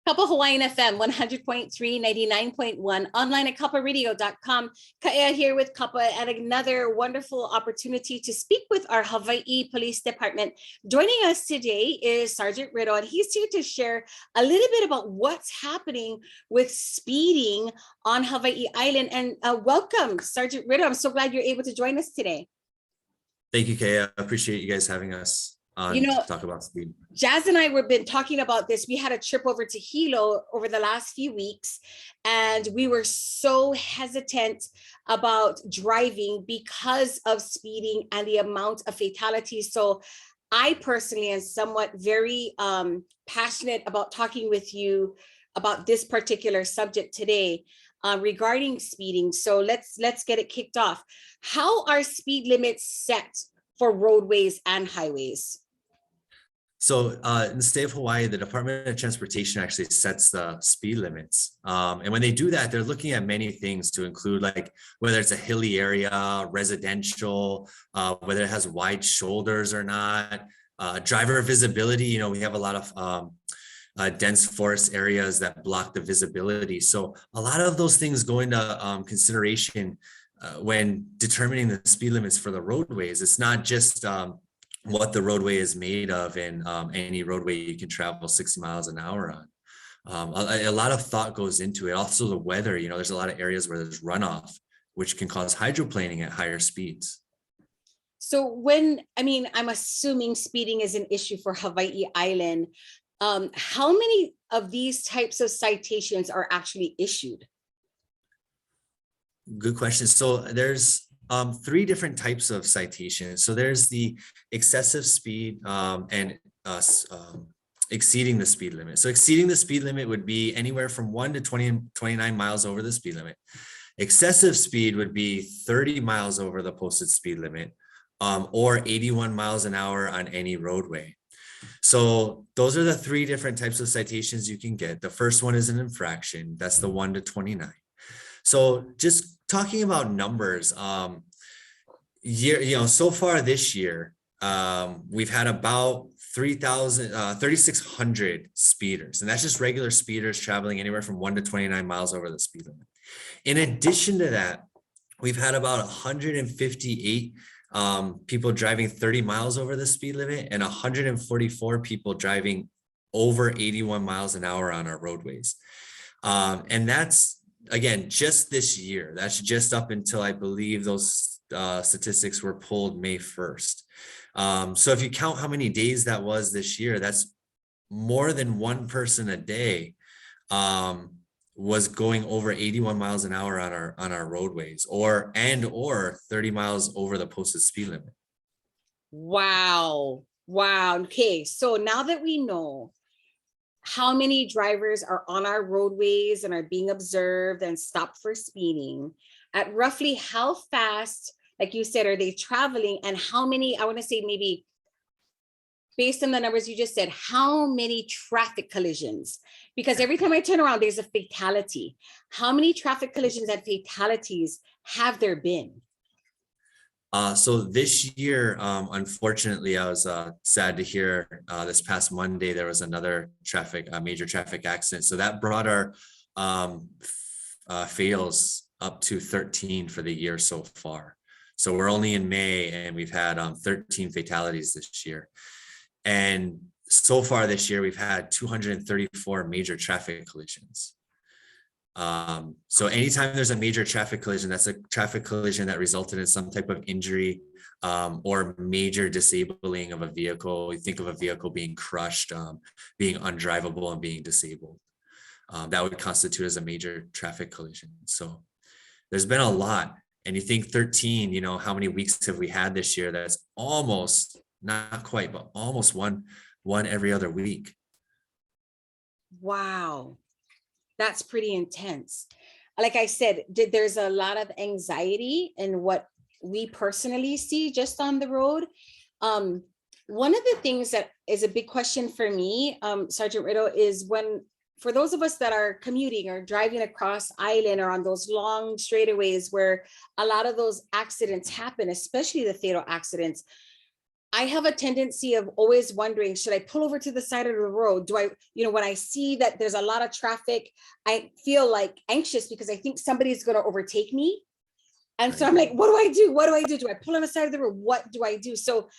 Kapa Hawaiian FM 100.3, 99.1, online at kaparadio.com. Kaya here with Kapa and another wonderful opportunity to speak with our Hawaiʻi Police Department. Joining us today is Sgt Riddle, and he's here to share a little bit about what's happening with speeding on Hawaiʻi Island. And welcome, Sgt Riddle. I'm so glad you're able to join us today. Thank you, Kay. I appreciate you guys having us on to talk about speed. Jazz and I have been talking about this. We had a trip over to Hilo over the last few weeks, and we were so hesitant about driving because of speeding and the amount of fatalities. So I personally am somewhat very passionate about talking with you about this particular subject today regarding speeding. So let's get it kicked off. How are speed limits set for roadways and highways? So in the state of Hawaii, the Department of Transportation actually sets the speed limits. And when they do that, they're looking at many things to include like whether it's a hilly area, residential, whether it has wide shoulders or not, driver visibility. You know, we have a lot of dense forest areas that block the visibility. So a lot of those things go into consideration when determining the speed limits for the roadways. It's not just what the roadway is made of, and any roadway you can travel 60 miles an hour on. A lot of thought goes into it. Also the weather, you know, there's a lot of areas where there's runoff, which can cause hydroplaning at higher speeds. So I'm assuming speeding is an issue for Hawaiʻi Island. How many of these types of citations are actually issued? Good question. So there's three different types of citations. So there's the excessive speed and exceeding the speed limit. So exceeding the speed limit would be anywhere from 1 to 29 miles over the speed limit. Excessive speed would be 30 miles over the posted speed limit, or 81 miles an hour on any roadway. So those are the three different types of citations you can get. The first one is an infraction. That's the 1 to 29. So just talking about numbers, so far this year, we've had about 3,600 speeders, and that's just regular speeders traveling anywhere from 1 to 29 miles over the speed limit. In addition to that, we've had about 158 people driving 30 miles over the speed limit, and 144 people driving over 81 miles an hour on our roadways. And that's, again, just this year. That's just up until I believe those statistics were pulled May 1st. So if you count how many days that was this year, that's more than one person a day was going over 81 miles an hour on our roadways, or 30 miles over the posted speed limit. Wow. Okay, so now that we know how many drivers are on our roadways and are being observed and stopped for speeding, at roughly how fast, like you said, are they traveling, and how many, I want to say maybe based on the numbers you just said, how many traffic collisions? Because every time I turn around, there's a fatality. How many traffic collisions and fatalities have there been? So this year, unfortunately, I was sad to hear this past Monday there was another major traffic accident. So that brought our fatals up to 13 for the year so far. So we're only in May, and we've had 13 fatalities this year. And so far this year, we've had 234 major traffic collisions. So anytime there's a major traffic collision, that's a traffic collision that resulted in some type of injury or major disabling of a vehicle. You think of a vehicle being crushed, being undrivable, and being disabled. That would constitute as a major traffic collision. So there's been a lot. And you think 13, you know, how many weeks have we had this year? That's almost, not quite, but almost one every other week. Wow. That's pretty intense. Like I said, there's a lot of anxiety in what we personally see just on the road. One of the things that is a big question for me, Sgt Riddle, is for those of us that are commuting or driving across island or on those long straightaways where a lot of those accidents happen, especially the fatal accidents, I have a tendency of always wondering, should I pull over to the side of the road? Do I, when I see that there's a lot of traffic, I feel like anxious because I think somebody's going to overtake me. And so I'm like, what do I do? What do I do? Do I pull on the side of the road? What do I do? So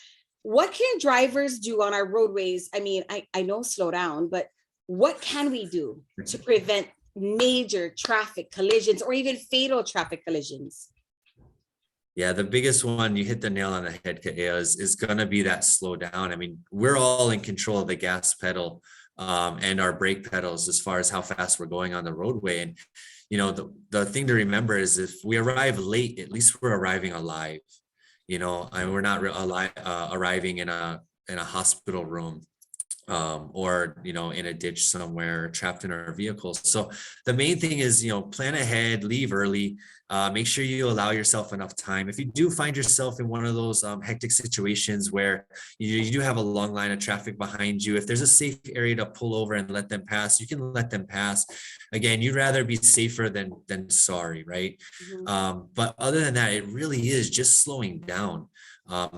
what can drivers do on our roadways? I mean, I know slow down, but what can we do to prevent major traffic collisions or even fatal traffic collisions? Yeah, the biggest one, you hit the nail on the head, Kaea, is going to be that slow down. I mean, we're all in control of the gas pedal and our brake pedals as far as how fast we're going on the roadway. And, the thing to remember is if we arrive late, at least we're arriving alive, and we're not arriving in a hospital room. Or in a ditch somewhere, trapped in our vehicles. So the main thing is plan ahead, leave early, make sure you allow yourself enough time. If you do find yourself in one of those hectic situations where you do have a long line of traffic behind you, if there's a safe area to pull over and let them pass, you can let them pass. Again, you'd rather be safer than sorry, right? Mm-hmm. But other than that, it really is just slowing down.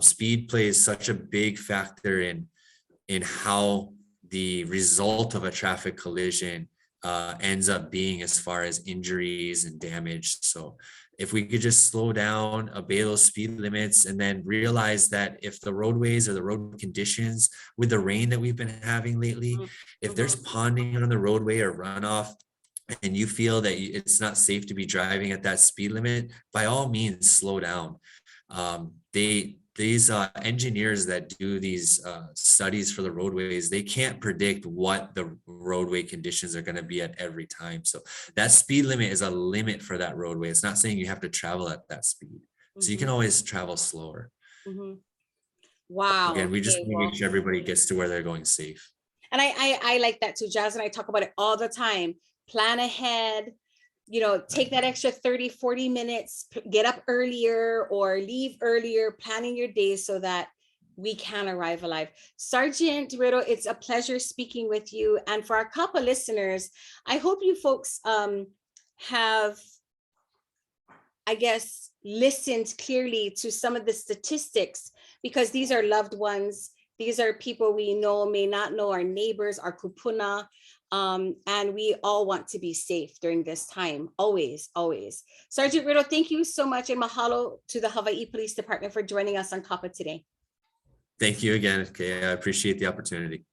Speed plays such a big factor in how the result of a traffic collision ends up being as far as injuries and damage. So if we could just slow down, obey those speed limits, and then realize that if the roadways or the road conditions with the rain that we've been having lately, if there's ponding on the roadway or runoff, and you feel that it's not safe to be driving at that speed limit, by all means, slow down. These engineers that do these studies for the roadways, they can't predict what the roadway conditions are going to be at every time. So that speed limit is a limit for that roadway. It's not saying you have to travel at that speed. So you can always travel slower. Wow. Again, we just Okay, want to make sure everybody gets to where they're going safe. and I like that too. Jazz and I talk about it all the time. Plan ahead, take that extra 30, 40 minutes, get up earlier or leave earlier, planning your day so that we can arrive alive. Sergeant Riddle, it's a pleasure speaking with you. And for our couple listeners, I hope you folks have, I guess, listened clearly to some of the statistics, because these are loved ones. These are people we know, may not know, our neighbors, our kupuna. And we all want to be safe during this time, always, always. Sergeant Riddle, thank you so much, and mahalo to the Hawaiʻi Police Department for joining us on COPPA today. Thank you again, Kay. I appreciate the opportunity.